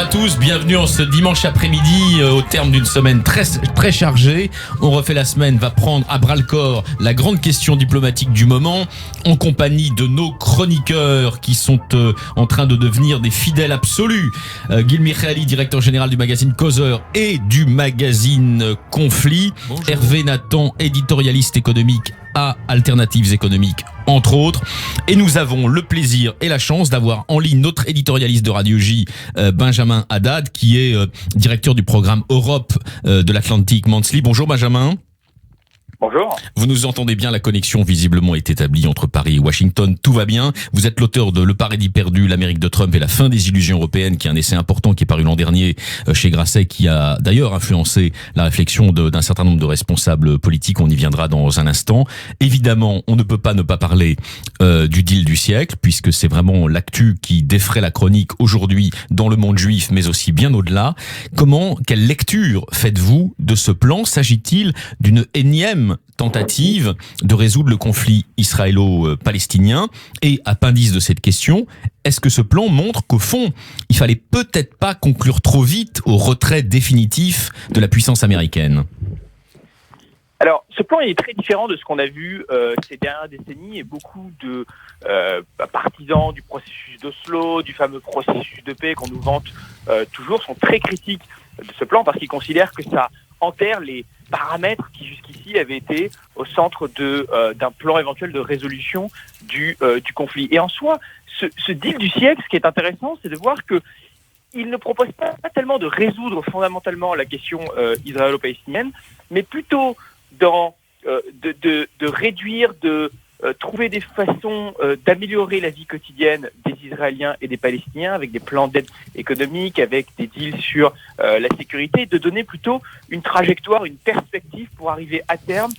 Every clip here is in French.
à tous, bienvenue en ce dimanche après-midi au terme d'une semaine très chargée. On refait la semaine, va prendre à bras-le-corps la grande question diplomatique du moment en compagnie de nos chroniqueurs qui sont en train de devenir des fidèles absolus. Gil Michaeli, directeur général du magazine Causeur et du magazine Conflit. Bonjour. Hervé Nathan, éditorialiste économique à Alternatives économiques, entre autres. Et nous avons le plaisir et la chance d'avoir en ligne notre éditorialiste de Radio J, Benjamin Haddad, qui est directeur du programme Europe de l'Atlantic Monthly. Bonjour Benjamin. Bonjour. Vous nous entendez bien, la connexion visiblement est établie entre Paris et Washington, tout va bien. Vous êtes l'auteur de Le Paradis perdu, l'Amérique de Trump et la fin des illusions européennes, qui est un essai important qui est paru l'an dernier chez Grasset, qui a d'ailleurs influencé la réflexion d'un certain nombre de responsables politiques. On y viendra dans un instant. Évidemment, on ne peut pas ne pas parler du deal du siècle, puisque c'est vraiment l'actu qui défraie la chronique aujourd'hui dans le monde juif, mais aussi bien au-delà. Quelle lecture faites-vous de ce plan? S'agit-il d'une énième tentative de résoudre le conflit israélo-palestinien? Et appendice de cette question, est-ce que ce plan montre qu'au fond, il fallait peut-être pas conclure trop vite au retrait définitif de la puissance américaine? Alors, ce plan est très différent de ce qu'on a vu ces dernières décennies, et beaucoup de partisans du processus d'Oslo, du fameux processus de paix qu'on nous vante toujours, sont très critiques de ce plan parce qu'ils considèrent que ça enterre les paramètres qui jusqu'ici avaient été au centre d'un plan éventuel de résolution du conflit. Et en soi, ce deal du siècle, ce qui est intéressant, c'est de voir que il ne propose pas tellement de résoudre fondamentalement la question israélo-palestinienne, mais plutôt de réduire, de trouver des façons d'améliorer la vie quotidienne des Israéliens et des Palestiniens avec des plans d'aide économique, avec des deals sur la sécurité, de donner plutôt une trajectoire, une perspective pour arriver à terme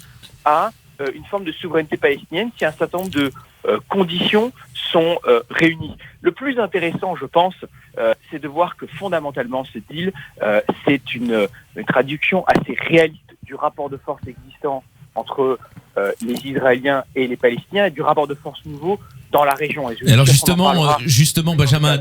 à une forme de souveraineté palestinienne si un certain nombre de conditions sont réunies. Le plus intéressant, je pense, c'est de voir que fondamentalement ce deal, c'est une traduction assez réaliste du rapport de force existant entre les Israéliens et les Palestiniens, et du rapport de force nouveau dans la région. Alors justement, Benjamin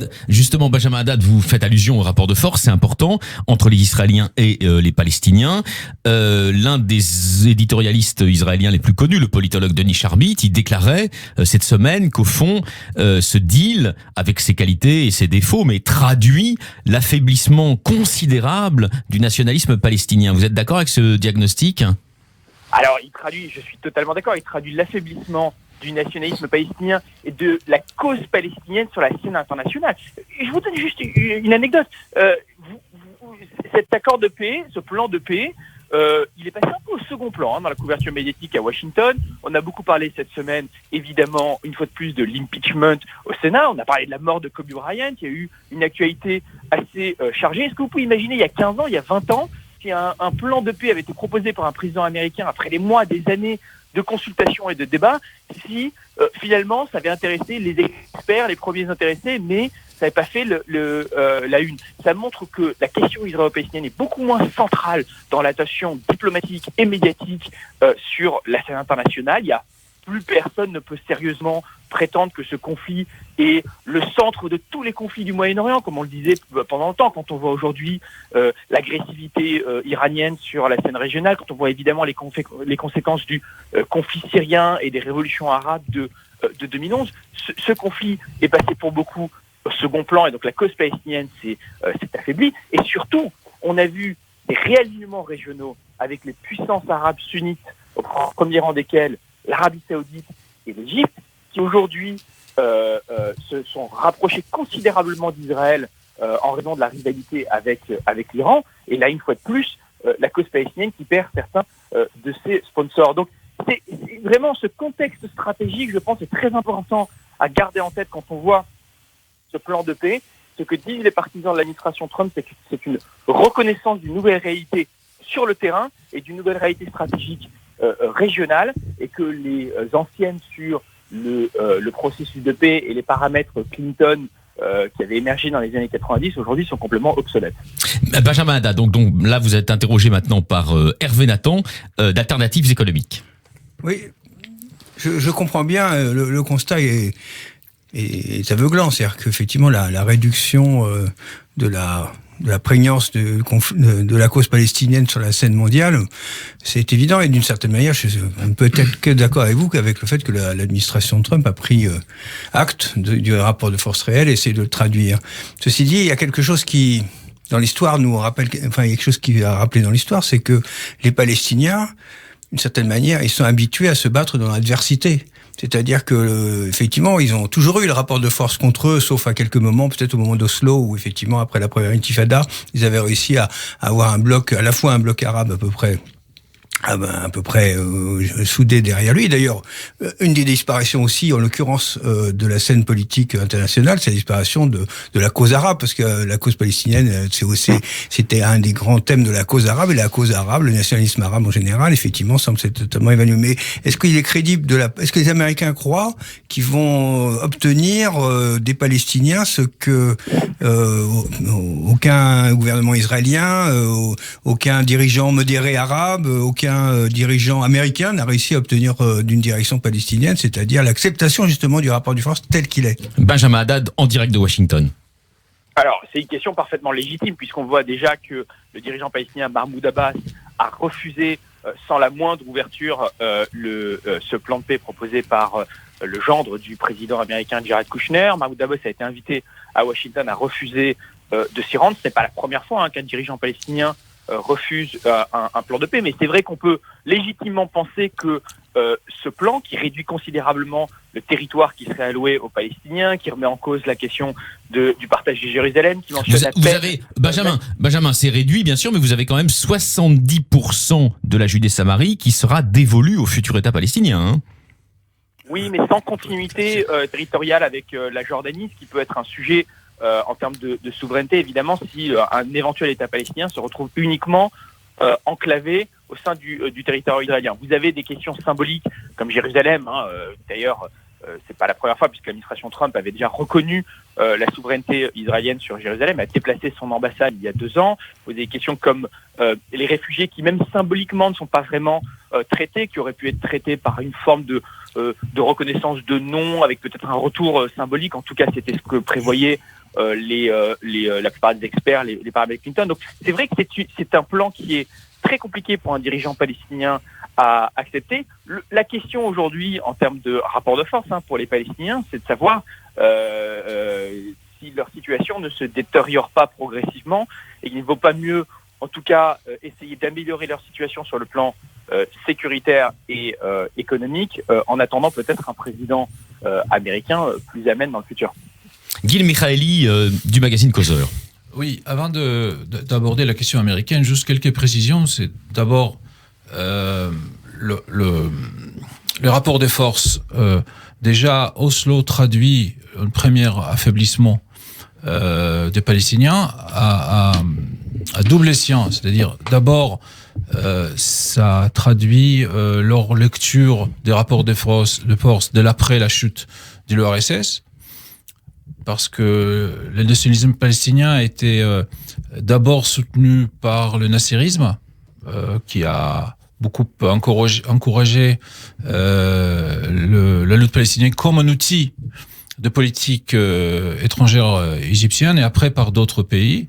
Haddad, vous faites allusion au rapport de force, c'est important, entre les Israéliens et les Palestiniens. L'un des éditorialistes israéliens les plus connus, le politologue Denis Charbit, il déclarait cette semaine qu'au fond, ce deal, avec ses qualités et ses défauts, mais traduit l'affaiblissement considérable du nationalisme palestinien. Vous êtes d'accord avec ce diagnostic ? Alors, je suis totalement d'accord, il traduit l'affaiblissement du nationalisme palestinien et de la cause palestinienne sur la scène internationale. Je vous donne juste une anecdote. Cet accord de paix, ce plan de paix, il est passé un peu au second plan dans la couverture médiatique à Washington. On a beaucoup parlé cette semaine, évidemment, une fois de plus, de l'impeachment au Sénat. On a parlé de la mort de Kobe Bryant. Il y a eu une actualité assez chargée. Est-ce que vous pouvez imaginer, il y a 15 ans, il y a 20 ans, si un plan de paix avait été proposé par un président américain après des mois, des années de consultations et de débats, si finalement ça avait intéressé les experts, les premiers intéressés, mais ça n'avait pas fait la une. Ça montre que la question israélo-palestinienne est beaucoup moins centrale dans l'attention diplomatique et médiatique sur la scène internationale. Plus personne ne peut sérieusement prétendre que ce conflit est le centre de tous les conflits du Moyen-Orient, comme on le disait pendant longtemps, quand on voit aujourd'hui l'agressivité iranienne sur la scène régionale, quand on voit évidemment les conséquences du conflit syrien et des révolutions arabes de 2011. Ce conflit est passé pour beaucoup au second plan, et donc la cause palestinienne s'est affaiblie. Et surtout, on a vu des réalignements régionaux avec les puissances arabes sunnites, au premier rang desquelles l'Arabie Saoudite et l'Égypte, qui aujourd'hui se sont rapprochés considérablement d'Israël en raison de la rivalité avec l'Iran. Et là, une fois de plus, la cause palestinienne qui perd certains de ses sponsors. Donc, c'est vraiment ce contexte stratégique, je pense, est très important à garder en tête quand on voit ce plan de paix. Ce que disent les partisans de l'administration Trump, c'est que c'est une reconnaissance d'une nouvelle réalité sur le terrain et d'une nouvelle réalité stratégique régionale, et que les anciennes sur le processus de paix et les paramètres Clinton qui avaient émergé dans les années 90 aujourd'hui sont complètement obsolètes. Benjamin Haddad, donc là vous êtes interrogé maintenant par Hervé Nathan d'Alternatives économiques. Oui, je comprends bien, le constat est aveuglant, c'est-à-dire qu'effectivement la réduction de la prégnance de la cause palestinienne sur la scène mondiale, c'est évident. Et d'une certaine manière, on ne peut être que d'accord avec vous qu'avec le fait que l'administration Trump a pris acte du rapport de force réel et essaie de le traduire. Ceci dit, il y a quelque chose qui, dans l'histoire, nous rappelle, enfin, il y a quelque chose qui a rappelé dans l'histoire, c'est que les Palestiniens, d'une certaine manière, ils sont habitués à se battre dans l'adversité. C'est-à-dire que, effectivement, ils ont toujours eu le rapport de force contre eux, sauf à quelques moments, peut-être au moment d'Oslo, où effectivement, après la première intifada, ils avaient réussi à avoir un bloc, à la fois un bloc arabe à peu près soudé derrière lui. D'ailleurs, une des disparitions aussi, en l'occurrence de la scène politique internationale, c'est la disparition de la cause arabe, parce que la cause palestinienne, c'était un des grands thèmes de la cause arabe, et la cause arabe, le nationalisme arabe en général, effectivement, semble s'être totalement évanoui. Mais est-ce qu'il est crédible est-ce que les Américains croient qu'ils vont obtenir des Palestiniens ce que aucun gouvernement israélien, aucun dirigeant modéré arabe, aucun dirigeant américain n'a réussi à obtenir d'une direction palestinienne, c'est-à-dire l'acceptation justement du rapport de force tel qu'il est. Benjamin Haddad, en direct de Washington. Alors, c'est une question parfaitement légitime, puisqu'on voit déjà que le dirigeant palestinien Mahmoud Abbas a refusé, sans la moindre ouverture, ce plan de paix proposé par le gendre du président américain Jared Kushner. Mahmoud Abbas a été invité à Washington à refuser de s'y rendre. Ce n'est pas la première fois qu'un dirigeant palestinien refuse un plan de paix, mais c'est vrai qu'on peut légitimement penser que ce plan, qui réduit considérablement le territoire qui serait alloué aux Palestiniens, qui remet en cause la question du partage de Jérusalem, qui mentionne vous avez, Benjamin, c'est réduit bien sûr, mais vous avez quand même 70% de la Judée-Samarie qui sera dévolue au futur État palestinien. Hein. Oui, mais sans continuité territoriale avec la Jordanie, ce qui peut être un sujet en termes de souveraineté, évidemment, si un éventuel État palestinien se retrouve uniquement enclavé au sein du territoire israélien. Vous avez des questions symboliques comme Jérusalem. D'ailleurs, c'est pas la première fois, puisque l'administration Trump avait déjà reconnu la souveraineté israélienne sur Jérusalem, a déplacé son ambassade il y a 2 ans. Vous avez des questions comme les réfugiés qui, même symboliquement, ne sont pas vraiment traités, qui auraient pu être traités par une forme de reconnaissance de nom, avec peut-être un retour symbolique. En tout cas, c'était ce que prévoyaient la plupart des experts, les paramètres Clinton. Donc c'est vrai que c'est un plan qui est très compliqué pour un dirigeant palestinien à accepter. La question aujourd'hui, en termes de rapport de force pour les Palestiniens, c'est de savoir si leur situation ne se détériore pas progressivement, et qu'il ne vaut pas mieux, en tout cas, essayer d'améliorer leur situation sur le plan sécuritaire et économique, en attendant peut-être un président américain plus amène dans le futur. Gil Michaeli du magazine Causeur. Oui, avant d'aborder la question américaine, juste quelques précisions. C'est d'abord le rapport des forces. Déjà, Oslo traduit un premier affaiblissement des Palestiniens à double escient. C'est-à-dire, d'abord, ça traduit leur lecture des rapports de force de l'après la chute de l'URSS, parce que le nationalisme palestinien a été d'abord soutenu par le nasserisme, qui a beaucoup encouragé la lutte palestinienne comme un outil de politique étrangère égyptienne, et après par d'autres pays.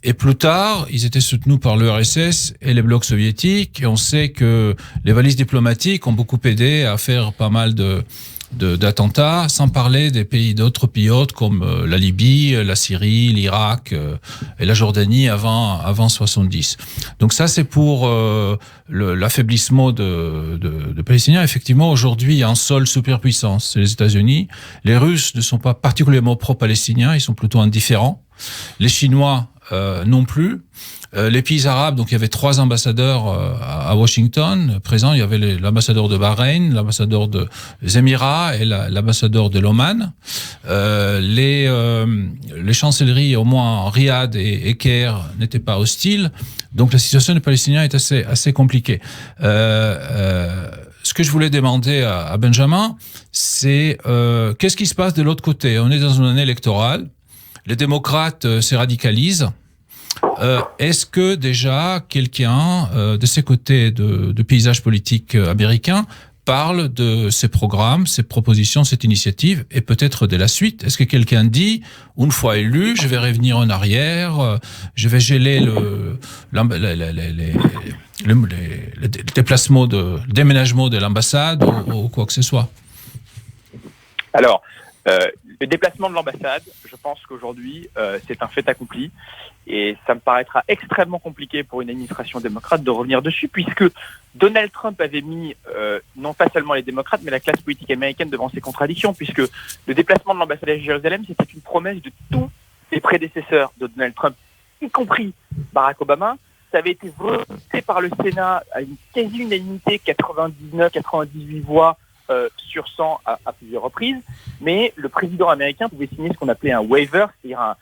Et plus tard, ils étaient soutenus par l'URSS et les blocs soviétiques, et on sait que les valises diplomatiques ont beaucoup aidé à faire pas mal d'attentats, sans parler d'autres pays autres comme la Libye, la Syrie, l'Irak et la Jordanie avant 70. Donc ça, c'est pour l'affaiblissement de Palestiniens. Effectivement, aujourd'hui, il y a un seul superpuissance, c'est les États-Unis. Les Russes ne sont pas particulièrement pro-palestiniens, ils sont plutôt indifférents. Les Chinois non plus. Les pays arabes, donc il y avait 3 ambassadeurs à Washington présents. Il y avait l'ambassadeur de Bahreïn, l'ambassadeur des Émirats et l'ambassadeur de l'Oman. Les chancelleries, au moins Riyad et Caire, n'étaient pas hostiles. Donc la situation des Palestiniens est assez compliquée. Ce que je voulais demander à Benjamin, c'est qu'est-ce qui se passe de l'autre côté? On est dans une année électorale. Les démocrates se radicalisent. Est-ce que déjà quelqu'un de ces côtés de paysage politique américain parle de ces programmes, ces propositions, cette initiative et peut-être de la suite? Est-ce que quelqu'un dit, une fois élu, je vais revenir en arrière, je vais geler le déplacement le déménagement de l'ambassade ou quoi que ce soit? Alors, le déplacement de l'ambassade, je pense qu'aujourd'hui, c'est un fait accompli. Et ça me paraîtra extrêmement compliqué pour une administration démocrate de revenir dessus, puisque Donald Trump avait mis non pas seulement les démocrates, mais la classe politique américaine devant ses contradictions, puisque le déplacement de l'ambassade à Jérusalem, c'était une promesse de tous les prédécesseurs de Donald Trump, y compris Barack Obama. Ça avait été voté par le Sénat à une quasi-unanimité, 99-98 voix sur 100 à plusieurs reprises, mais le président américain pouvait signer ce qu'on appelait un waiver, c'est-à-dire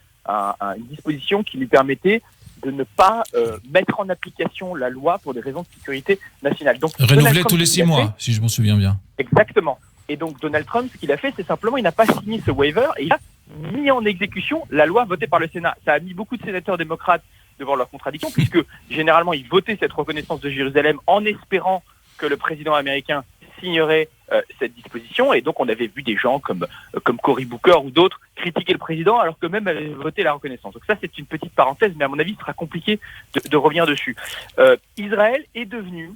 une disposition qui lui permettait de ne pas mettre en application la loi pour des raisons de sécurité nationale. Donc, renouvelé tous les 6 mois, si je m'en souviens bien. Exactement. Et donc Donald Trump, ce qu'il a fait, c'est simplement, il n'a pas signé ce waiver et il a mis en exécution la loi votée par le Sénat. Ça a mis beaucoup de sénateurs démocrates devant leurs contradictions, puisque généralement, ils votaient cette reconnaissance de Jérusalem en espérant que le président américain signerait cette disposition, et donc on avait vu des gens comme Cory Booker ou d'autres critiquer le président alors qu'eux-mêmes avaient voté la reconnaissance. Donc ça, c'est une petite parenthèse, mais à mon avis, il sera compliqué de revenir dessus. Israël est devenu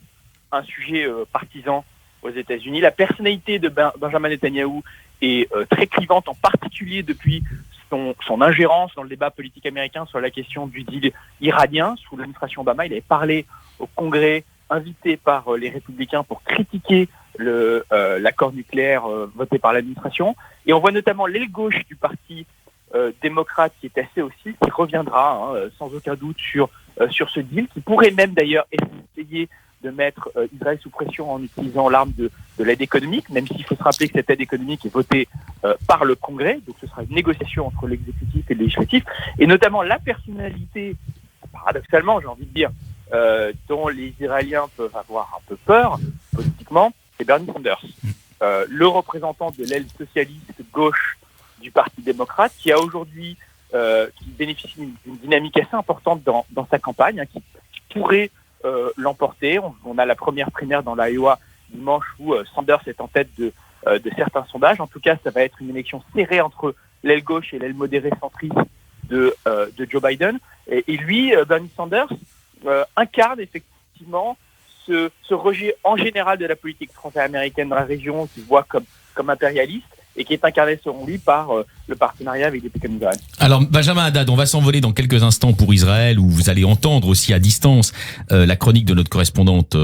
un sujet partisan aux États-Unis. La personnalité de Benjamin Netanyahou est très clivante, en particulier depuis son ingérence dans le débat politique américain sur la question du deal iranien. Sous l'administration Obama, il avait parlé au Congrès, invité par les républicains pour critiquer l'accord nucléaire voté par l'administration. Et on voit notamment l'aile gauche du parti démocrate qui est assez hostile, qui reviendra sans aucun doute sur ce deal, qui pourrait même d'ailleurs essayer de mettre Israël sous pression en utilisant l'arme de l'aide économique, même s'il faut se rappeler que cette aide économique est votée par le Congrès, donc ce sera une négociation entre l'exécutif et le législatif, et notamment la personnalité, paradoxalement j'ai envie de dire, dont les Israéliens peuvent avoir un peu peur politiquement, c'est Bernie Sanders, le représentant de l'aile socialiste gauche du Parti démocrate, qui a aujourd'hui qui bénéficie d'une dynamique assez importante dans sa campagne, qui pourrait l'emporter. On a la première primaire dans l'Iowa dimanche où Sanders est en tête de certains sondages. En tout cas, ça va être une élection serrée entre l'aile gauche et l'aile modérée centriste de Joe Biden. Et lui, Bernie Sanders, incarne effectivement ce rejet en général de la politique française américaine dans la région, qui se voit comme impérialiste, et qui est incarné selon lui par le partenariat avec les pays comme Israël. Alors Benjamin Haddad, on va s'envoler dans quelques instants pour Israël, où vous allez entendre aussi à distance la chronique de notre correspondante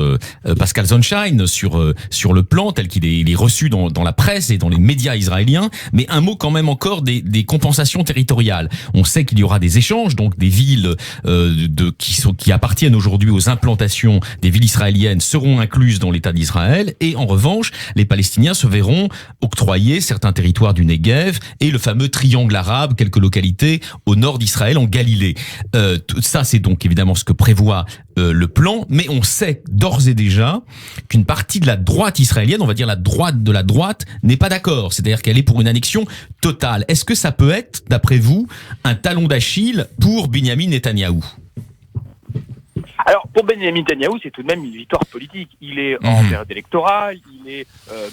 Pascal Zonshine sur le plan tel qu'il est reçu dans la presse et dans les médias israéliens. Mais un mot quand même encore des compensations territoriales. On sait qu'il y aura des échanges, donc des villes qui appartiennent aujourd'hui aux implantations des villes israéliennes seront incluses dans l'État d'Israël, et en revanche les Palestiniens se verront octroyer certains territoires du Negev et le fameux triangle arabe, quelques localités au nord d'Israël, en Galilée. Ça, c'est donc évidemment ce que prévoit le plan, mais on sait d'ores et déjà qu'une partie de la droite israélienne, on va dire la droite de la droite, n'est pas d'accord. C'est-à-dire qu'elle est pour une annexion totale. Est-ce que ça peut être, d'après vous, un talon d'Achille pour Benyamin Netanyahou ? Alors, pour Benjamin Netanyahou, c'est tout de même une victoire politique. Il est en période électorale, il est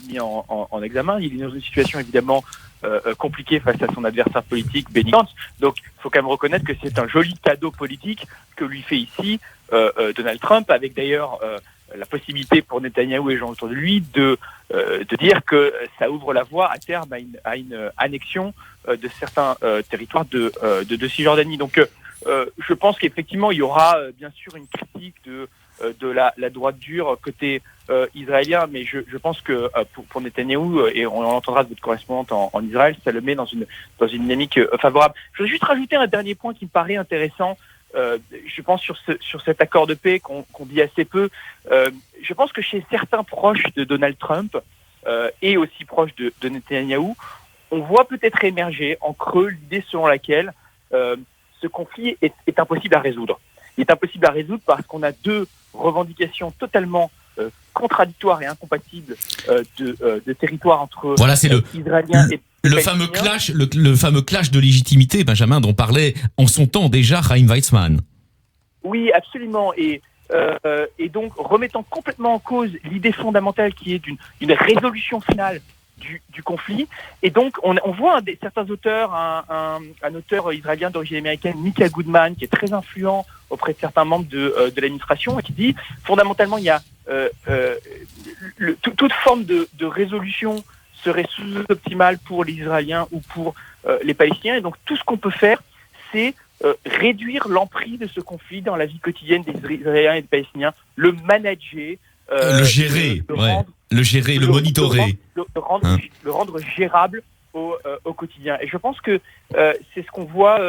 mis en examen, il est dans une situation évidemment compliquée face à son adversaire politique, Benny Gantz. Donc, il faut quand même reconnaître que c'est un joli cadeau politique que lui fait ici Donald Trump, avec d'ailleurs la possibilité pour Netanyahou et les gens autour de lui de dire que ça ouvre la voie à terme à une annexion de certains territoires de Cisjordanie. Donc, je pense qu'effectivement, il y aura bien sûr une critique de la droite dure côté israélien, mais je pense que pour Netanyahou, et on l'entendra de votre correspondante en Israël, ça le met dans une dynamique favorable. Je voudrais juste rajouter un dernier point qui me paraît intéressant. Je pense sur cet accord de paix qu'on dit assez peu. Je pense que chez certains proches de Donald Trump et aussi proches de Netanyahou, on voit peut-être émerger en creux l'idée selon laquelle ce conflit est impossible à résoudre. Il est impossible à résoudre parce qu'on a deux revendications totalement contradictoires et incompatibles de territoire entre Israéliens et le fameux clash de légitimité, Benjamin, dont parlait en son temps déjà Chaim Weizmann. Oui, absolument. Et et donc remettant complètement en cause l'idée fondamentale qui est d'une résolution finale du conflit. Et donc on voit certains auteurs, un auteur israélien d'origine américaine, Micah Goodman, qui est très influent auprès de certains membres de l'administration, et qui dit fondamentalement il y a toute forme de résolution serait sous-optimale pour les Israéliens ou pour les Palestiniens. Et donc tout ce qu'on peut faire, c'est réduire l'emprise de ce conflit dans la vie quotidienne des Israéliens et des Palestiniens, le manager, le gérer, le monitorer. Le rendre gérable au quotidien. Et je pense que c'est ce qu'on voit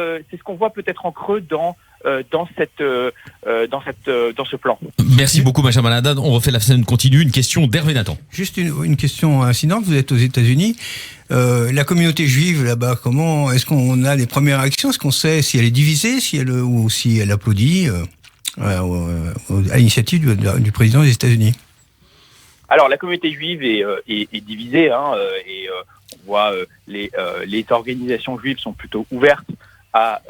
peut-être en creux dans ce plan. Merci beaucoup Benjamin Haddad. On refait la scène continue. Une question d'Hervé Nathan. Juste une question incidente. Vous êtes aux États-Unis. La communauté juive là-bas, comment est-ce qu'on a les premières réactions? Est-ce qu'on sait si elle est divisée, ou si elle applaudit à l'initiative du président des États-Unis? Alors la communauté juive est divisée, et on voit les organisations juives sont plutôt ouvertes à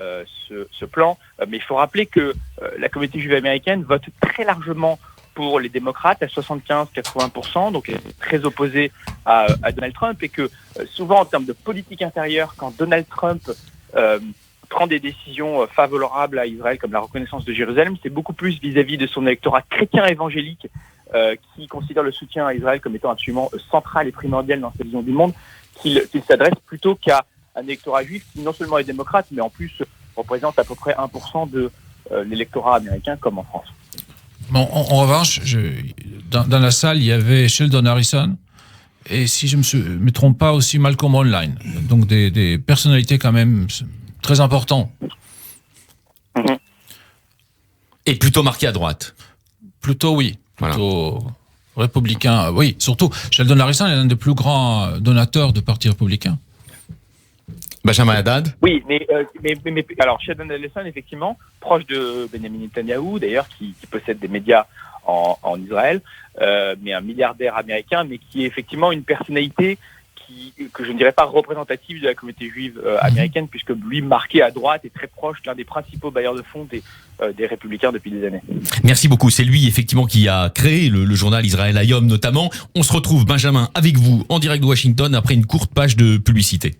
ce plan, mais il faut rappeler que la communauté juive américaine vote très largement pour les démocrates à 75-80%, donc elle est très opposée à Donald Trump, et que souvent en termes de politique intérieure, quand Donald Trump prend des décisions favorables à Israël comme la reconnaissance de Jérusalem, c'est beaucoup plus vis-à-vis de son électorat chrétien évangélique qui considère le soutien à Israël comme étant absolument central et primordial dans sa vision du monde, qu'il s'adresse plutôt qu'à un électorat juif qui non seulement est démocrate, mais en plus représente à peu près 1% de l'électorat américain, comme en France. Bon, en revanche, dans la salle, il y avait Sheldon Harrison, et si je ne me trompe pas, aussi Malcolm Online. Donc des personnalités quand même très importantes. Mm-hmm. Et plutôt marqué à droite. Plutôt oui. Voilà. Plutôt républicain. Oui, surtout, Sheldon Harrison est l'un des plus grands donateurs de partis républicains. Benjamin Haddad. Oui, mais alors Sheldon Harrison, effectivement, proche de Benjamin Netanyahou, d'ailleurs, qui possède des médias en Israël, mais un milliardaire américain, mais qui est effectivement une personnalité que je ne dirais pas représentative de la communauté juive américaine, puisque lui, marqué à droite, est très proche d'un des principaux bailleurs de fonds des républicains depuis des années. Merci beaucoup. C'est lui, effectivement, qui a créé le journal Israël Hayom, notamment. On se retrouve, Benjamin, avec vous, en direct de Washington, après une courte page de publicité.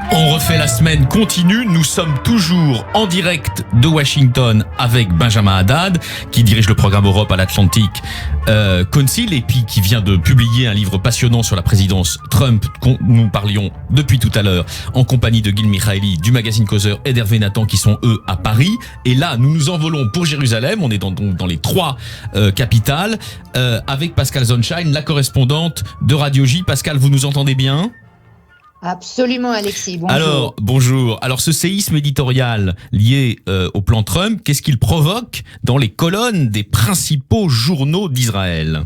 On refait la semaine continue. Nous sommes toujours en direct de Washington avec Benjamin Haddad, qui dirige le programme Europe à l'Atlantic Council, et puis qui vient de publier un livre passionnant sur la présidence Trump, dont nous parlions depuis tout à l'heure, en compagnie de Gil Michaeli du magazine Causeur et d'Hervé Nathan, qui sont eux à Paris. Et là, nous nous envolons pour Jérusalem. On est dans les trois capitales, avec Pascal Zonshine, la correspondante de Radio J. Pascal, vous nous entendez bien ? Absolument, Alexis. Bonjour. Bonjour. Alors, ce séisme éditorial lié au plan Trump, qu'est-ce qu'il provoque dans les colonnes des principaux journaux d'Israël ?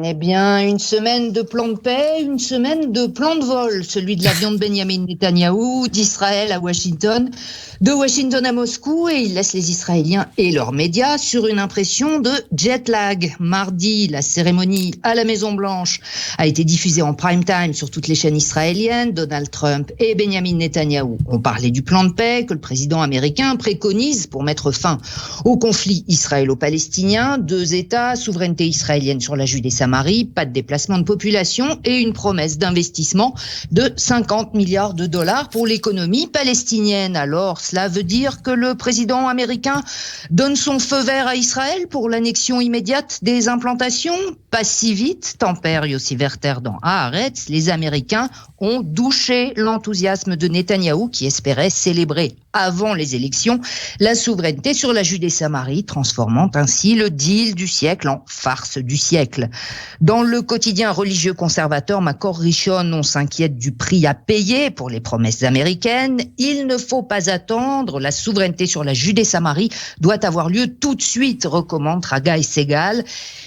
Eh bien, une semaine de plan de paix, une semaine de plan de vol, celui de l'avion de Benjamin Netanyahou, d'Israël à Washington, de Washington à Moscou, et il laisse les Israéliens et leurs médias sur une impression de jet lag. Mardi, la cérémonie à la Maison-Blanche a été diffusée en prime time sur toutes les chaînes israéliennes. Donald Trump et Benjamin Netanyahou ont parlé du plan de paix que le président américain préconise pour mettre fin au conflit israélo-palestinien. 2 États, souveraineté israélienne sur la Judée-Samarie, pas de déplacement de population et une promesse d'investissement de 50 milliards de dollars pour l'économie palestinienne. Alors, cela veut dire que le président américain donne son feu vert à Israël pour l'annexion immédiate des implantations ? Pas si vite, tempère Yossi Werther dans Haaretz. Les Américains ont douché l'enthousiasme de Netanyahou qui espérait célébrer avant les élections la souveraineté sur la Judée-Samarie, transformant ainsi le deal du siècle en farce du siècle. Dans le quotidien religieux conservateur Makor Rishon, on s'inquiète du prix à payer pour les promesses américaines. Il ne faut pas attendre, la souveraineté sur la Judée-Samarie doit avoir lieu tout de suite, recommande Ragaï Segal.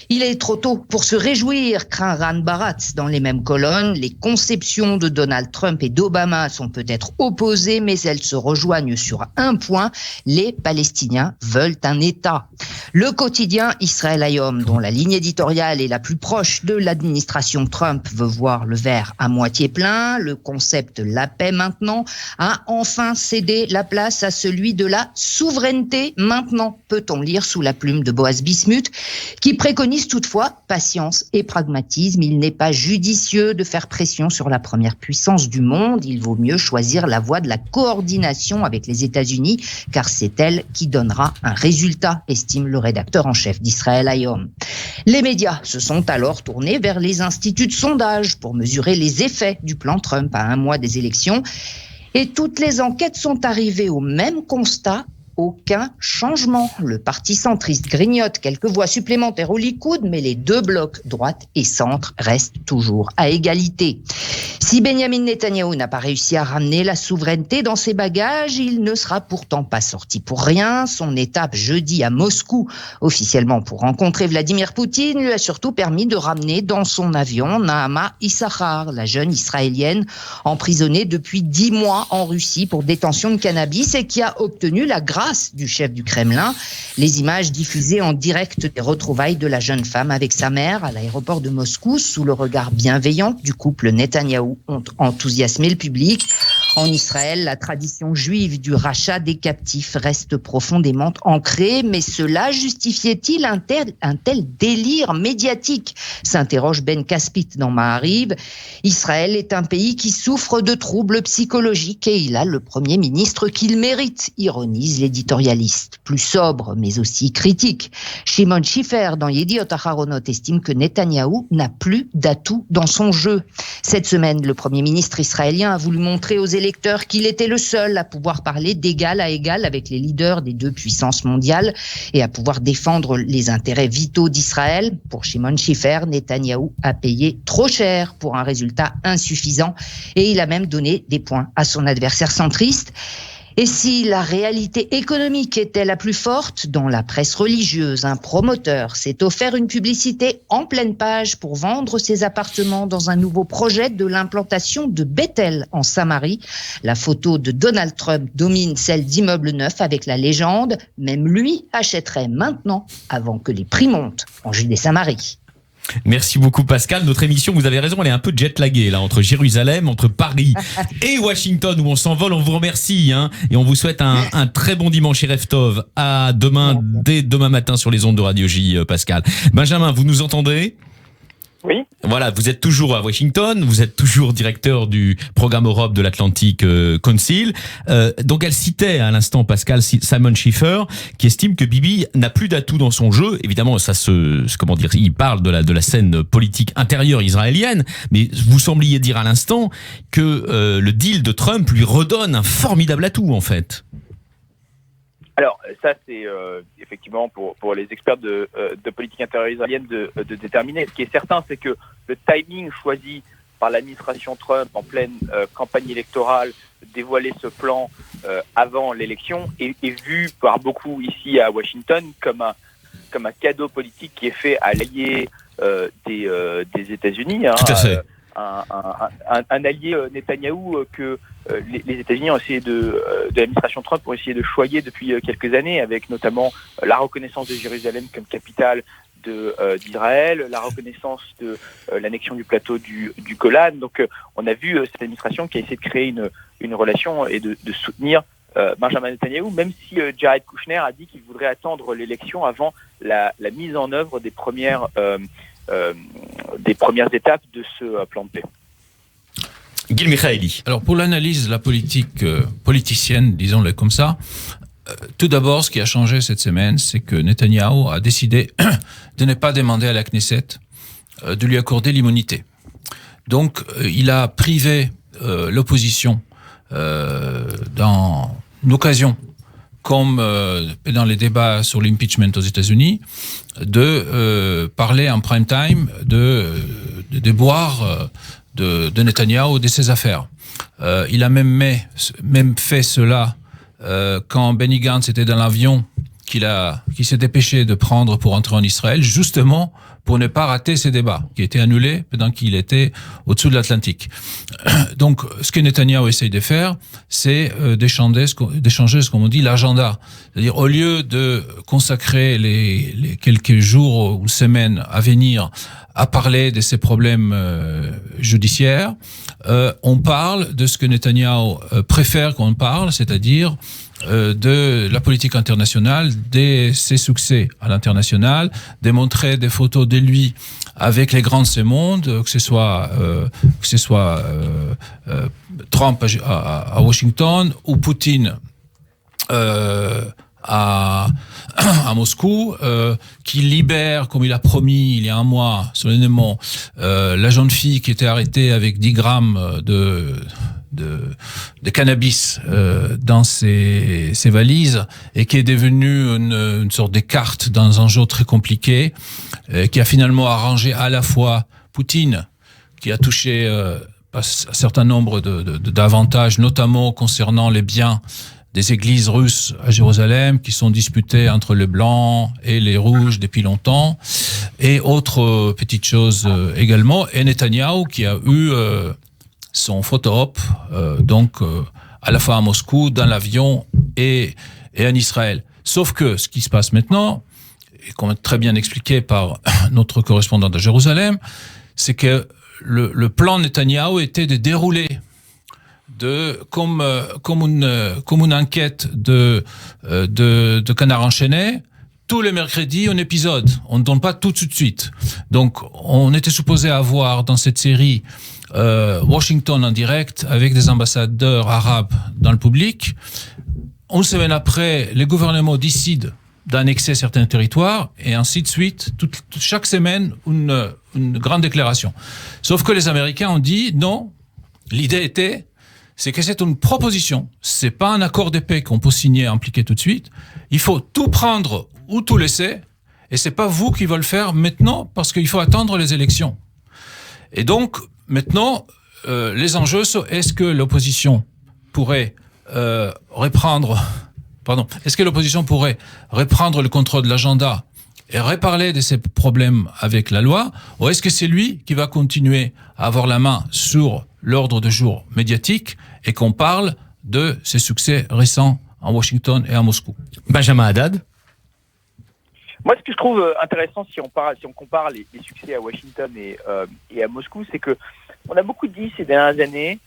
Il est trop tôt pour se réjouir, craint Ran Baratz dans les mêmes colonnes. Les conceptions de de Donald Trump et d'Obama sont peut-être opposées, mais elles se rejoignent sur un point. Les Palestiniens veulent un État. Le quotidien Israël Hayom, dont la ligne éditoriale est la plus proche de l'administration Trump, veut voir le verre à moitié plein. Le concept la paix maintenant a enfin cédé la place à celui de la souveraineté maintenant, peut-on lire sous la plume de Boaz Bismuth, qui préconise toutefois patience et pragmatisme. Il n'est pas judicieux de faire pression sur la première puissance du monde. Il vaut mieux choisir la voie de la coordination avec les États-Unis, car c'est elle qui donnera un résultat, estime le rédacteur en chef d'Israël Hayom. Les médias se sont alors tournés vers les instituts de sondage pour mesurer les effets du plan Trump à un mois des élections. Et toutes les enquêtes sont arrivées au même constat: aucun changement. Le parti centriste grignote quelques voix supplémentaires au Likoud, mais les deux blocs, droite et centre, restent toujours à égalité. Si Benyamin Netanyahou n'a pas réussi à ramener la souveraineté dans ses bagages, il ne sera pourtant pas sorti pour rien. Son étape jeudi à Moscou, officiellement pour rencontrer Vladimir Poutine, lui a surtout permis de ramener dans son avion Nahama Issachar, la jeune israélienne emprisonnée depuis 10 mois en Russie pour détention de cannabis et qui a obtenu la grâce du chef du Kremlin. Les images diffusées en direct des retrouvailles de la jeune femme avec sa mère à l'aéroport de Moscou, sous le regard bienveillant du couple Netanyahou, ont enthousiasmé le public. En Israël, la tradition juive du rachat des captifs reste profondément ancrée, mais cela justifiait-il un tel délire médiatique, s'interroge Ben Caspit dans Maariv. Israël est un pays qui souffre de troubles psychologiques et il a le Premier ministre qu'il mérite, ironise l'éditorialiste. Plus sobre, mais aussi critique, Shimon Schiffer dans Yediot Aharonot estime que Netanyahou n'a plus d'atout dans son jeu. Cette semaine, le Premier ministre israélien a voulu montrer aux électeurs qu'il était le seul à pouvoir parler d'égal à égal avec les leaders des deux puissances mondiales et à pouvoir défendre les intérêts vitaux d'Israël. Pour Shimon Schiffer, Netanyahou a payé trop cher pour un résultat insuffisant et il a même donné des points à son adversaire centriste. Et si la réalité économique était la plus forte, dans la presse religieuse, un promoteur s'est offert une publicité en pleine page pour vendre ses appartements dans un nouveau projet de l'implantation de Bethel en Samarie. La photo de Donald Trump domine celle d'immeubles neufs avec la légende « Même lui achèterait maintenant avant que les prix montent en Judée-Samarie ». Merci beaucoup Pascal. Notre émission, vous avez raison, elle est un peu jet-laguée là, entre Jérusalem, entre Paris et Washington où on s'envole. On vous remercie et on vous souhaite un très bon dimanche et Erev Tov. À demain, dès demain matin sur les ondes de Radio J, Pascal. Benjamin, vous nous entendez ? Oui. Voilà, vous êtes toujours à Washington, vous êtes toujours directeur du programme Europe de l'Atlantic Council. Donc elle citait à l'instant Pascal Simon Schiffer qui estime que Bibi n'a plus d'atout dans son jeu. Évidemment, ça comment dire, il parle de la scène politique intérieure israélienne, mais vous sembliez dire à l'instant que le deal de Trump lui redonne un formidable atout en fait. Alors ça c'est effectivement pour les experts de politique intérieure israélienne de déterminer. Ce qui est certain, c'est que le timing choisi par l'administration Trump en pleine campagne électorale, dévoiler ce plan avant l'élection, est vu par beaucoup ici à Washington comme un cadeau politique qui est fait à l'allié des États-Unis. Tout à fait. Un allié Netanyahou que les États-Unis ont essayé de l'administration Trump ont essayé de choyer depuis quelques années, avec notamment la reconnaissance de Jérusalem comme capitale d'Israël, la reconnaissance de l'annexion du plateau du Golan. Donc on a vu cette administration qui a essayé de créer une relation et de soutenir Benjamin Netanyahou, même si Jared Kushner a dit qu'il voudrait attendre l'élection avant la mise en œuvre des premières étapes de ce plan de paix. Gil Michaeli. Alors pour l'analyse, la politique politicienne, disons-le comme ça, tout d'abord, ce qui a changé cette semaine, c'est que Netanyahou a décidé de ne pas demander à la Knesset de lui accorder l'immunité. Donc il a privé l'opposition dans une occasion, comme dans les débats sur l'impeachment aux États-Unis, de parler en prime time de déboires de Netanyahou, de ses affaires. Il a même fait cela quand Benny Gantz était dans l'avion qu'il s'est dépêché de prendre pour entrer en Israël, justement pour ne pas rater ces débats, qui étaient annulés pendant qu'il était au-dessous de l'Atlantique. Donc, ce que Netanyahou essaye de faire, c'est d'échanger, comme on dit, l'agenda. C'est-à-dire, au lieu de consacrer les quelques jours ou semaines à venir à parler de ces problèmes judiciaires, on parle de ce que Netanyahou préfère qu'on parle, c'est-à-dire de la politique internationale, de ses succès à l'international, de montrer des photos de lui avec les grands de ce monde, que ce soit Trump à Washington ou Poutine à Moscou, qui libère, comme il a promis il y a un mois, solennellement, la jeune fille qui était arrêtée avec 10 grammes de cannabis dans ses valises et qui est devenue une sorte de carte dans un jeu très compliqué, qui a finalement arrangé à la fois Poutine, qui a touché un certain nombre d'avantages, notamment concernant les biens des églises russes à Jérusalem qui sont disputées entre les blancs et les rouges depuis longtemps, et autres petites choses également, et Netanyahou qui a eu son photo-op, à la fois à Moscou, dans l'avion et en Israël. Sauf que ce qui se passe maintenant, et qu'on a très bien expliqué par notre correspondant de Jérusalem, c'est que le plan Netanyahou était de dérouler comme une enquête de Canard enchaîné, tous les mercredis un épisode. On ne donne pas tout de suite. Donc, on était supposé avoir dans cette série Washington en direct avec des ambassadeurs arabes dans le public. Une semaine après, les gouvernements décident d'annexer certains territoires et ainsi de suite. Chaque semaine, une grande déclaration. Sauf que les Américains ont dit non. L'idée c'est que c'est une proposition. C'est pas un accord de paix qu'on peut signer et impliquer tout de suite. Il faut tout prendre ou tout laisser. Et c'est pas vous qui va le faire maintenant parce qu'il faut attendre les élections. Et donc, maintenant, les enjeux sont, est-ce que l'opposition pourrait reprendre le contrôle de l'agenda et reparler de ces problèmes avec la loi, ou est-ce que c'est lui qui va continuer à avoir la main sur l'ordre du jour médiatique et qu'on parle de ses succès récents à Washington et à Moscou? Benjamin Haddad. Moi, ce que je trouve intéressant, si on compare les succès à Washington et à Moscou, c'est que on a beaucoup dit ces dernières années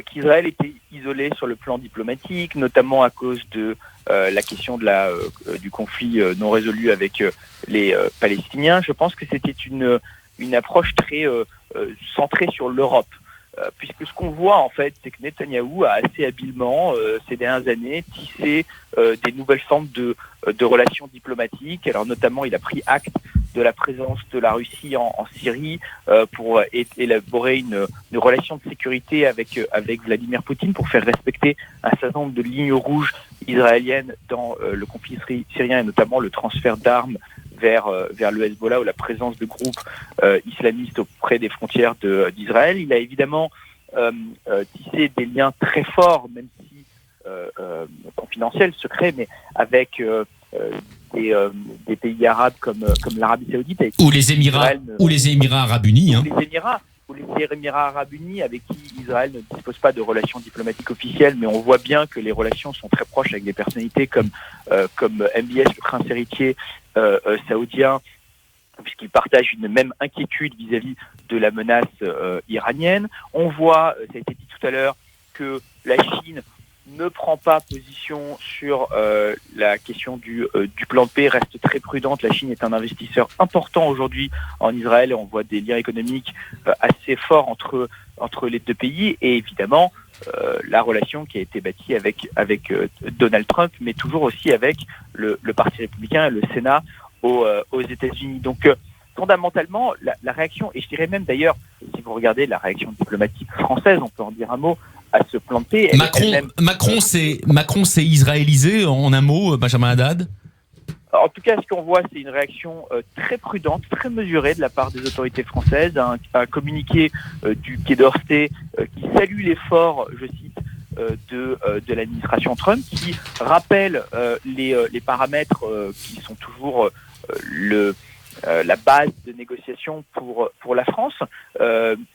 qu'Israël était isolé sur le plan diplomatique, notamment à cause de la question du conflit non résolu avec les Palestiniens. Je pense que c'était une approche très centrée sur l'Europe. Puisque ce qu'on voit en fait, c'est que Netanyahou a assez habilement ces dernières années tissé des nouvelles formes de relations diplomatiques. Alors notamment, il a pris acte de la présence de la Russie en Syrie pour élaborer une relation de sécurité avec Vladimir Poutine pour faire respecter un certain nombre de lignes rouges israéliennes dans le conflit syrien et notamment le transfert d'armes vers le Hezbollah ou la présence de groupes islamistes auprès des frontières d'Israël. Il a évidemment tissé des liens très forts, même si confidentiels, secrets, mais avec des pays arabes comme l'Arabie Saoudite. Ou les Émirats Arabes Unis. Ou les Émirats Arabes Unis, avec qui Israël ne dispose pas de relations diplomatiques officielles, mais on voit bien que les relations sont très proches avec des personnalités comme MBS, le prince héritier saoudien, puisqu'ils partagent une même inquiétude vis-à-vis de la menace iranienne. On voit, ça a été dit tout à l'heure, que la Chine ne prend pas position sur la question du plan de paix, reste très prudente. La Chine est un investisseur important aujourd'hui en Israël et on voit des liens économiques assez forts entre les deux pays et évidemment la relation qui a été bâtie avec Donald Trump, mais toujours aussi avec le Parti républicain et le Sénat aux États-Unis. Donc fondamentalement, la réaction, et je dirais même d'ailleurs, si vous regardez la réaction diplomatique française, on peut en dire un mot, à ce plan de paix. Macron s'est israélisé en un mot, Benjamin Haddad. En tout cas, ce qu'on voit, c'est une réaction très prudente, très mesurée de la part des autorités françaises, un communiqué du Quai d'Orsay qui salue l'effort, je cite, de l'administration Trump, qui rappelle les paramètres qui sont toujours la base de négociation pour la France.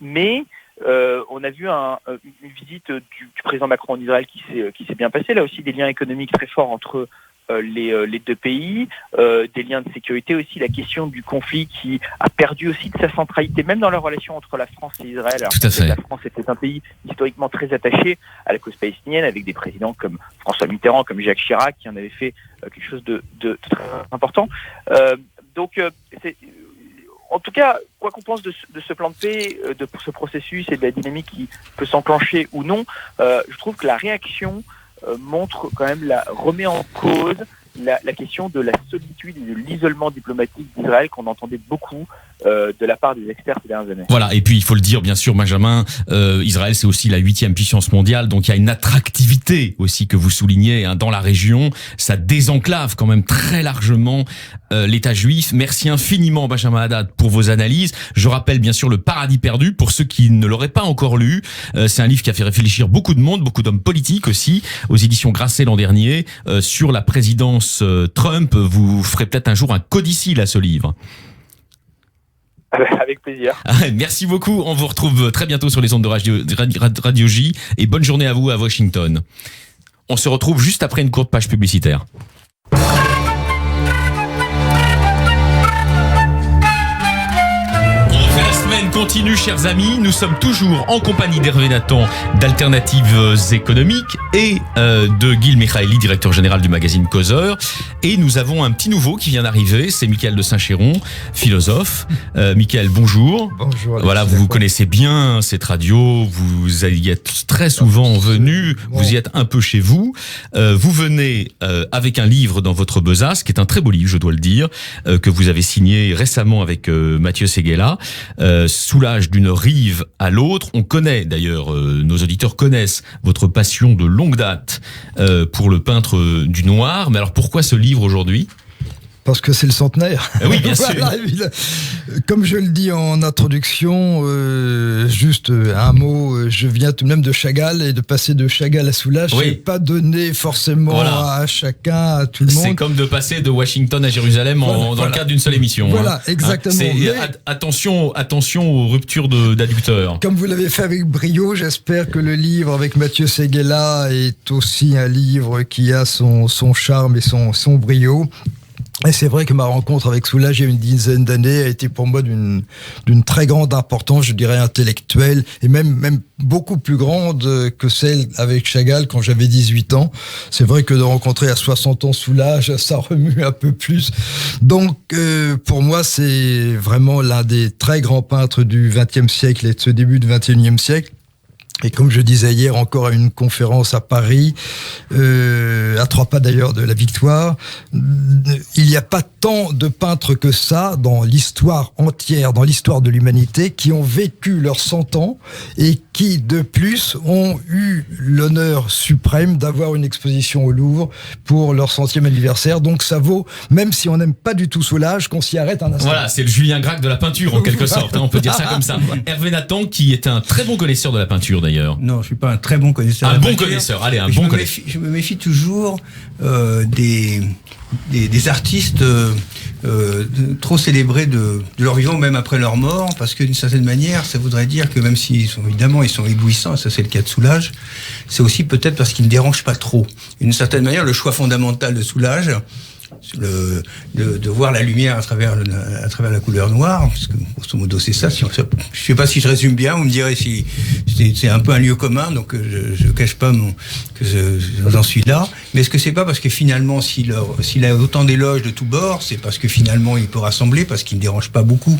Mais on a vu une visite du président Macron en Israël qui s'est bien passée. Là aussi, des liens économiques très forts entre les deux pays, des liens de sécurité aussi, la question du conflit qui a perdu aussi de sa centralité, même dans la relation entre la France et Israël. Alors, tout à fait. La France était un pays historiquement très attaché à la cause palestinienne, avec des présidents comme François Mitterrand, comme Jacques Chirac, qui en avaient fait quelque chose de très important. En tout cas, quoi qu'on pense de ce plan de paix, de ce processus et de la dynamique qui peut s'enclencher ou non, je trouve que la réaction montre quand même, remet en cause la question de la solitude et de l'isolement diplomatique d'Israël qu'on entendait beaucoup de la part des experts ces dernières années. Voilà, et puis il faut le dire bien sûr, Benjamin, Israël c'est aussi la 8e puissance mondiale, donc il y a une attractivité aussi que vous soulignez dans la région, ça désenclave quand même très largement l'État juif. Merci infiniment Benjamin Haddad pour vos analyses. Je rappelle bien sûr Le Paradis perdu pour ceux qui ne l'auraient pas encore lu. C'est un livre qui a fait réfléchir beaucoup de monde, beaucoup d'hommes politiques aussi, aux éditions Grasset l'an dernier, sur la présidence Trump. Vous ferez peut-être un jour un codicille à ce livre. Avec plaisir. Merci beaucoup. On vous retrouve très bientôt sur les ondes de Radio J et bonne journée à vous à Washington. On se retrouve juste après une courte page publicitaire. Continue, chers amis, nous sommes toujours en compagnie d'Hervé Nathan d'Alternatives économiques et de Gil Michaeli, directeur général du magazine Causeur. Et nous avons un petit nouveau qui vient d'arriver, c'est Mickaël de Saint-Chéron, philosophe. Mickaël, bonjour. Bonjour. Voilà, vous connaissez bien cette radio, vous y êtes très souvent venu, vous y êtes un peu chez vous. Vous venez avec un livre dans votre besace, qui est un très beau livre, je dois le dire, que vous avez signé récemment avec Mathieu Séguéla. Soulage d'une rive à l'autre. On connaît d'ailleurs, nos auditeurs connaissent votre passion de longue date pour le peintre du noir. Mais alors pourquoi ce livre aujourd'hui ? Parce que c'est le centenaire. Oui, bien sûr. Voilà, comme je le dis en introduction, juste un mot, je viens tout de même de Chagall, et de passer de Chagall à Soulages, oui. C'est pas donné forcément à chacun, à tout le monde. C'est comme de passer de Washington à Jérusalem dans le cadre d'une seule émission. Voilà, exactement. Attention aux ruptures d'adducteurs. Comme vous l'avez fait avec brio, j'espère que le livre avec Mathieu Séguéla est aussi un livre qui a son charme et son brio. Et c'est vrai que ma rencontre avec Soulages il y a une dizaine d'années a été pour moi d'une très grande importance, je dirais intellectuelle, et même beaucoup plus grande que celle avec Chagall quand j'avais 18 ans. C'est vrai que de rencontrer à 60 ans Soulages, ça remue un peu plus. Donc pour moi, c'est vraiment l'un des très grands peintres du XXe siècle et de ce début du XXIe siècle. Et comme je disais hier encore à une conférence à Paris, à 3 pas d'ailleurs de la Victoire, il n'y a pas tant de peintres que ça dans l'histoire entière, dans l'histoire de l'humanité, qui ont vécu leurs 100 ans et qui, de plus, ont eu l'honneur suprême d'avoir une exposition au Louvre pour leur 100e anniversaire. Donc ça vaut, même si on n'aime pas du tout Soulages, qu'on s'y arrête un instant. Voilà, c'est le Julien Gracq de la peinture en quelque sorte, on peut dire ça comme ça. Hervé Nathan, qui est un très bon connaisseur de la peinture d'ailleurs. Non, je suis pas un très bon connaisseur. Un bon connaisseur, allez, un bon connaisseur. Je me méfie toujours des artistes trop célébrés de leur vivant, même après leur mort, parce que d'une certaine manière, ça voudrait dire que même s'ils sont évidemment éblouissants, et ça c'est le cas de Soulages, c'est aussi peut-être parce qu'ils ne dérangent pas trop. Et d'une certaine manière, le choix fondamental de Soulages, de voir la lumière à travers la couleur noire, parce que grosso modo c'est ça. Je sais pas si je résume bien, vous me direz si c'est un peu un lieu commun, donc je cache pas que j'en suis là. Mais est-ce que c'est pas parce que finalement s'il a autant d'éloges de tous bords, c'est parce que finalement il peut rassembler, parce qu'il ne dérange pas beaucoup?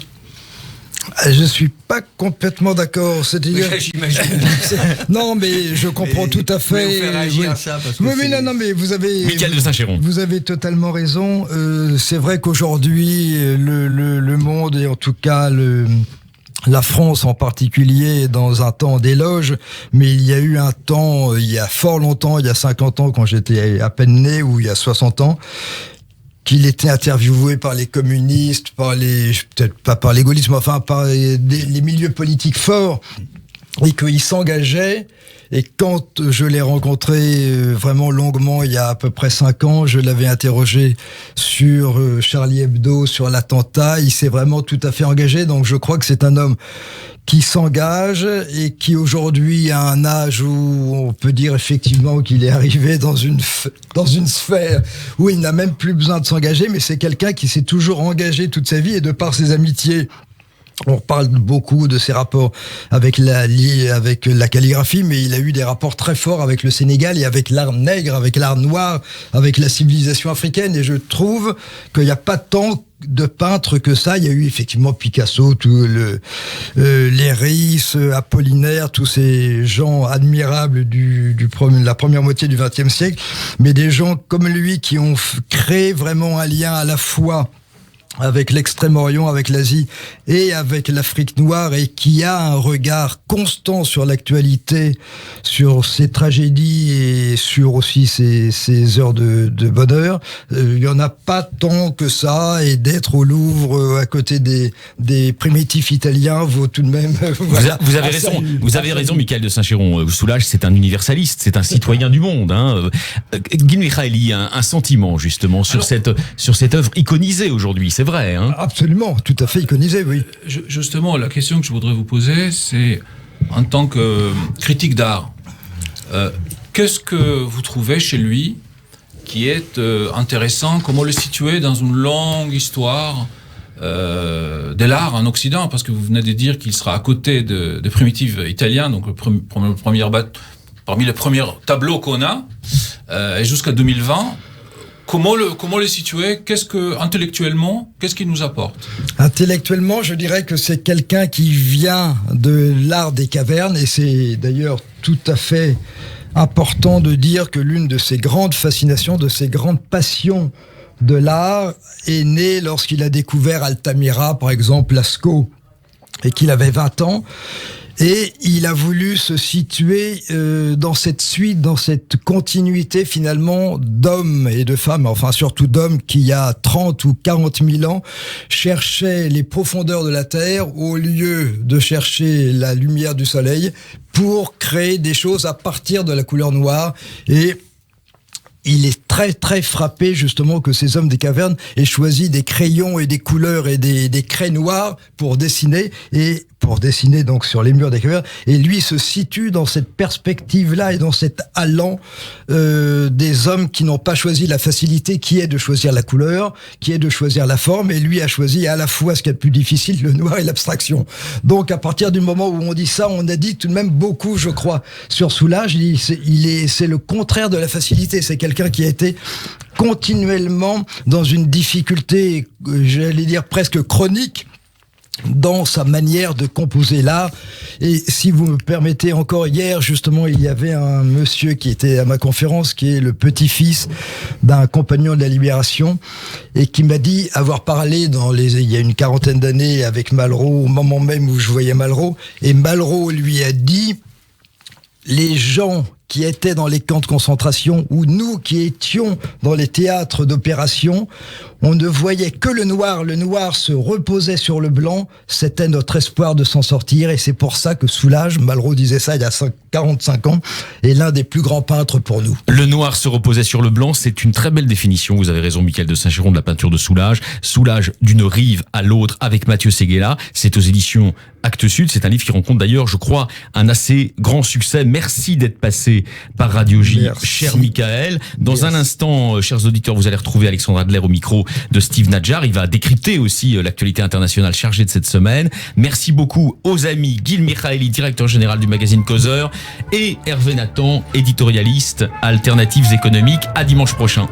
Je suis pas complètement d'accord. C'est-à-dire, j'imagine. Non, mais je comprends tout à fait. Mais on fait réagir à ça parce que non, mais vous avez. Mickaël de Saint-Chéron. Vous avez totalement raison. C'est vrai qu'aujourd'hui, le monde et en tout cas la France en particulier est dans un temps d'éloge, mais il y a eu un temps, il y a fort longtemps, il y a 50 ans quand j'étais à peine né, ou il y a 60 ans, qu'il était interviewé par les communistes, peut-être pas par les gaullistes, mais enfin par les milieux politiques forts, et qu'il s'engageait. Et quand je l'ai rencontré vraiment longuement il y a à peu près 5 ans, je l'avais interrogé sur Charlie Hebdo, sur l'attentat. Il s'est vraiment tout à fait engagé. Donc je crois que c'est un homme qui s'engage et qui aujourd'hui a un âge où on peut dire effectivement qu'il est arrivé dans une sphère où il n'a même plus besoin de s'engager, mais c'est quelqu'un qui s'est toujours engagé toute sa vie et de par ses amitiés. On parle beaucoup de ses rapports avec la calligraphie, mais il a eu des rapports très forts avec le Sénégal et avec l'art nègre, avec l'art noir, avec la civilisation africaine. Et je trouve qu'il n'y a pas tant de peintres que ça. Il y a eu effectivement Picasso, Léris, Apollinaire, tous ces gens admirables la première moitié du XXe siècle, mais des gens comme lui qui ont créé vraiment un lien à la fois avec l'Extrême-Orient, avec l'Asie et avec l'Afrique noire, et qui a un regard constant sur l'actualité, sur ses tragédies et sur aussi ses heures de bonheur. Il y en a pas tant que ça, et d'être au Louvre à côté des primitifs italiens vaut tout de même... Voilà. Vous avez raison, Michael de Saint-Chéron. Soulages, c'est un universaliste, c'est un citoyen du monde. Gil Michaeli, un sentiment justement sur cette œuvre iconisée aujourd'hui. C'est vrai, hein? Absolument, tout à fait iconisé, oui. Justement, la question que je voudrais vous poser, c'est en tant que critique d'art, qu'est-ce que vous trouvez chez lui qui est intéressant? Comment le situer dans une longue histoire de l'art en Occident? Parce que vous venez de dire qu'il sera à côté des primitifs italiens, donc parmi les premiers tableaux qu'on a, et jusqu'à 2020. Comment le situer? Intellectuellement, qu'est-ce qu'il nous apporte? Intellectuellement, je dirais que c'est quelqu'un qui vient de l'art des cavernes, et c'est d'ailleurs tout à fait important de dire que l'une de ses grandes fascinations, de ses grandes passions de l'art est née lorsqu'il a découvert Altamira, par exemple, Lascaux, et qu'il avait 20 ans. Et il a voulu se situer dans cette suite, dans cette continuité finalement d'hommes et de femmes, enfin surtout d'hommes qui il y a 30 ou 40 000 ans cherchaient les profondeurs de la terre au lieu de chercher la lumière du soleil pour créer des choses à partir de la couleur noire. Et il est très très frappé justement que ces hommes des cavernes aient choisi des crayons et des couleurs et des craies noires pour dessiner donc sur les murs des cavernes, et lui se situe dans cette perspective-là et dans cet allant des hommes qui n'ont pas choisi la facilité, qui est de choisir la couleur, qui est de choisir la forme, et lui a choisi à la fois ce qu'il y a de plus difficile, le noir et l'abstraction. Donc à partir du moment où on dit ça, on a dit tout de même beaucoup, je crois, sur Soulages. C'est le contraire de la facilité, c'est quelqu'un qui a été continuellement dans une difficulté, j'allais dire presque chronique, dans sa manière de composer l'art. Et si vous me permettez, encore hier, justement, il y avait un monsieur qui était à ma conférence, qui est le petit-fils d'un compagnon de la Libération, et qui m'a dit avoir parlé il y a une quarantaine d'années avec Malraux, au moment même où je voyais Malraux, et Malraux lui a dit: les gens qui étaient dans les camps de concentration, ou nous qui étions dans les théâtres d'opération, on ne voyait que le noir. Le noir se reposait sur le blanc. C'était notre espoir de s'en sortir. Et c'est pour ça que Soulages, Malraux disait ça il y a 45 ans, est l'un des plus grands peintres pour nous. Le noir se reposait sur le blanc, c'est une très belle définition. Vous avez raison, Michael de Saint-Chéron, de la peinture de Soulages. Soulages d'une rive à l'autre avec Mathieu Séguéla. C'est aux éditions Actes Sud. C'est un livre qui rencontre d'ailleurs, je crois, un assez grand succès. Merci d'être passé par Radio J, cher Michael. Dans un instant, chers auditeurs, vous allez retrouver Alexandre Adler au micro de Steve Nadjar. Il va décrypter aussi l'actualité internationale chargée de cette semaine. Merci beaucoup aux amis Gil Michaeli, directeur général du magazine Causeur, et Hervé Nathan, éditorialiste à Alternatives économiques. À dimanche prochain.